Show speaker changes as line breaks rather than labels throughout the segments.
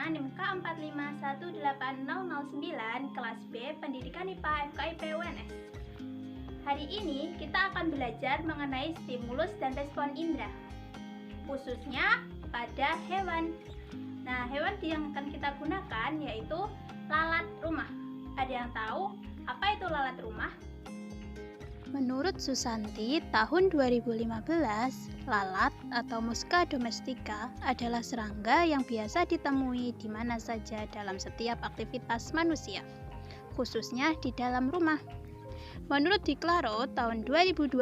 NIM K4518009 kelas B Pendidikan IPA FKIP UNS. Hari ini kita akan belajar mengenai stimulus dan respon indera, khususnya pada hewan. Nah, hewan yang akan kita gunakan yaitu lalat rumah. Ada yang tahu apa itu lalat rumah?
Menurut Susanti, tahun 2015, lalat atau Musca domestica adalah serangga yang biasa ditemui di mana saja dalam setiap aktivitas manusia, khususnya di dalam rumah. Menurut Di Claro, tahun 2012,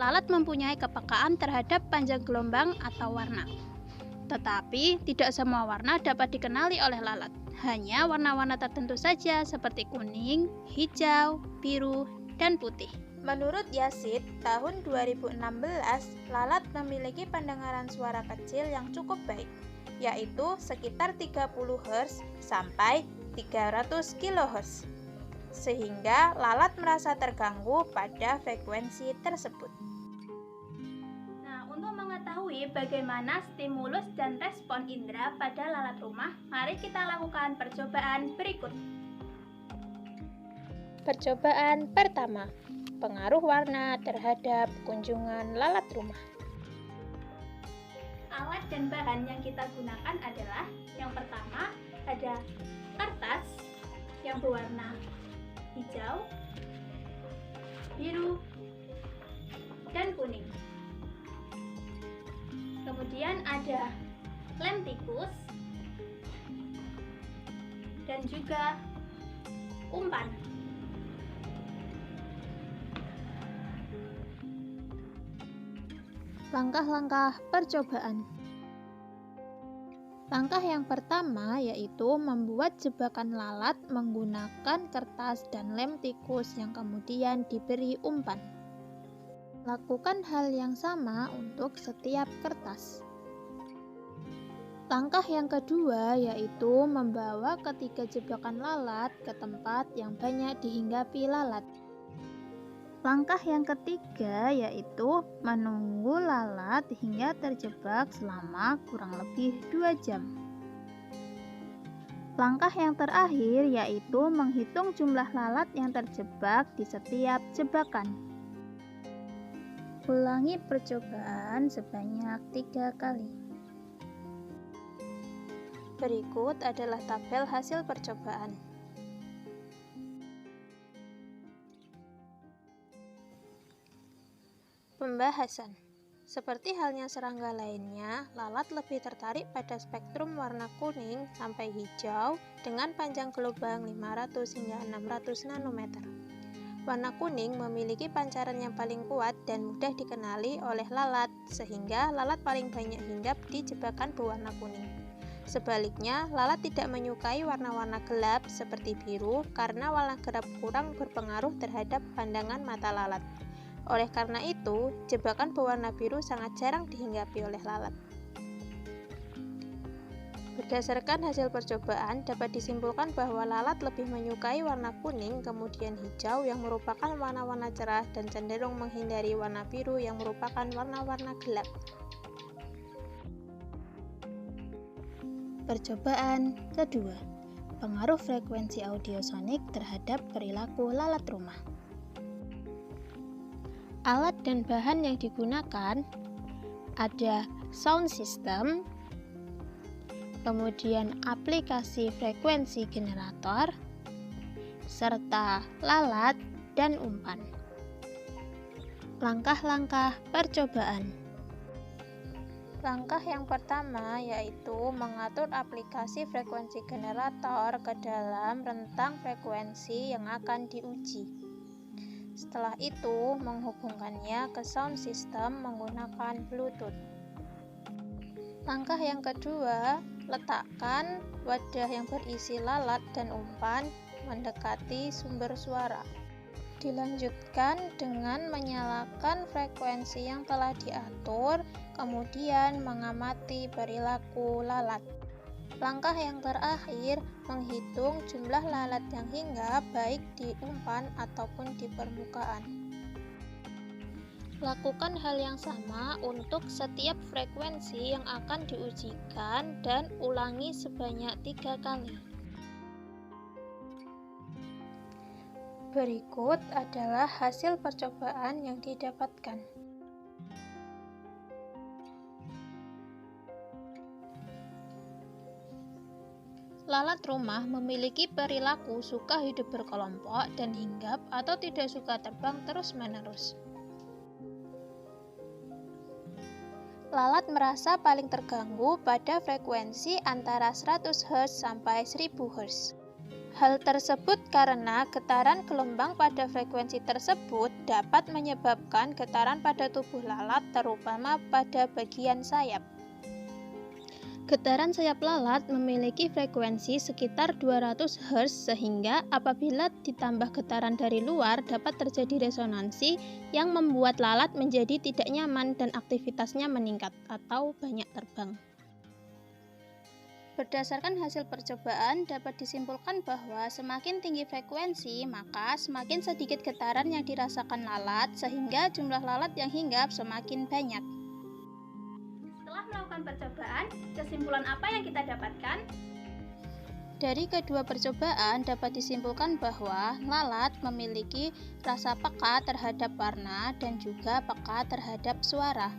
lalat mempunyai kepekaan terhadap panjang gelombang atau warna. Tetapi, tidak semua warna dapat dikenali oleh lalat. Hanya warna-warna tertentu saja seperti kuning, hijau, biru, dan putih. Menurut Yasid, tahun 2016, lalat memiliki pendengaran suara kecil yang cukup baik, yaitu sekitar 30 Hz sampai 300 kHz, sehingga lalat merasa terganggu pada frekuensi tersebut.
Nah, untuk mengetahui bagaimana stimulus dan respon indera pada lalat rumah, mari kita lakukan percobaan berikut.
Percobaan pertama, pengaruh warna terhadap kunjungan lalat rumah.
Alat dan bahan yang kita gunakan adalah yang pertama ada kertas yang berwarna hijau, biru, dan kuning. Kemudian ada lem tikus dan juga umpan.
Langkah-langkah percobaan. Langkah yang pertama yaitu membuat jebakan lalat menggunakan kertas dan lem tikus yang kemudian diberi umpan. Lakukan hal yang sama untuk setiap kertas. Langkah yang kedua yaitu membawa ketiga jebakan lalat ke tempat yang banyak dihinggapi lalat. Langkah yang ketiga yaitu menunggu lalat hingga terjebak selama kurang lebih 2 jam. Langkah yang terakhir yaitu menghitung jumlah lalat yang terjebak di setiap jebakan. Ulangi percobaan sebanyak 3 kali. Berikut adalah tabel hasil percobaan. Pembahasan. Seperti halnya serangga lainnya, lalat lebih tertarik pada spektrum warna kuning sampai hijau dengan panjang gelombang 500 hingga 600 nanometer. Warna kuning memiliki pancaran yang paling kuat dan mudah dikenali oleh lalat, sehingga lalat paling banyak hinggap di jebakan berwarna kuning. Sebaliknya, lalat tidak menyukai warna-warna gelap seperti biru karena warna gelap kurang berpengaruh terhadap pandangan mata lalat. Oleh karena itu, jebakan berwarna biru sangat jarang dihinggapi oleh lalat. Berdasarkan hasil percobaan, dapat disimpulkan bahwa lalat lebih menyukai warna kuning, kemudian hijau yang merupakan warna-warna cerah dan cenderung menghindari warna biru yang merupakan warna-warna gelap. Percobaan kedua, pengaruh frekuensi audiosonik terhadap perilaku lalat rumah. Alat dan bahan yang digunakan ada sound system, kemudian aplikasi frekuensi generator, serta lalat dan umpan. Langkah-langkah percobaan. Langkah yang pertama yaitu mengatur aplikasi frekuensi generator ke dalam rentang frekuensi yang akan diuji. Setelah itu, menghubungkannya ke sound system menggunakan Bluetooth. Langkah yang kedua, letakkan wadah yang berisi lalat dan umpan mendekati sumber suara. Dilanjutkan dengan menyalakan frekuensi yang telah diatur, kemudian mengamati perilaku lalat. Langkah yang terakhir, menghitung jumlah lalat yang hinggap baik di umpan ataupun di permukaan. Lakukan hal yang sama untuk setiap frekuensi yang akan diujikan dan ulangi sebanyak 3 kali. Berikut adalah hasil percobaan yang didapatkan. Lalat rumah memiliki perilaku suka hidup berkelompok dan hinggap atau tidak suka terbang terus-menerus. Lalat merasa paling terganggu pada frekuensi antara 100 Hz sampai 1000 Hz. Hal tersebut karena getaran gelombang pada frekuensi tersebut dapat menyebabkan getaran pada tubuh lalat, terutama pada bagian sayap. Getaran sayap lalat memiliki frekuensi sekitar 200 Hz sehingga apabila ditambah getaran dari luar dapat terjadi resonansi yang membuat lalat menjadi tidak nyaman dan aktivitasnya meningkat atau banyak terbang. Berdasarkan hasil percobaan dapat disimpulkan bahwa semakin tinggi frekuensi maka semakin sedikit getaran yang dirasakan lalat sehingga jumlah lalat yang hinggap semakin banyak.
Setelah melakukan percobaan, kesimpulan apa yang kita dapatkan?
Dari kedua percobaan dapat disimpulkan bahwa lalat memiliki rasa peka terhadap warna dan juga peka terhadap suara.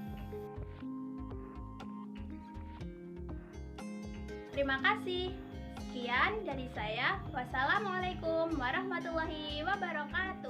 Terima kasih. Sekian dari saya. Wassalamualaikum warahmatullahi wabarakatuh.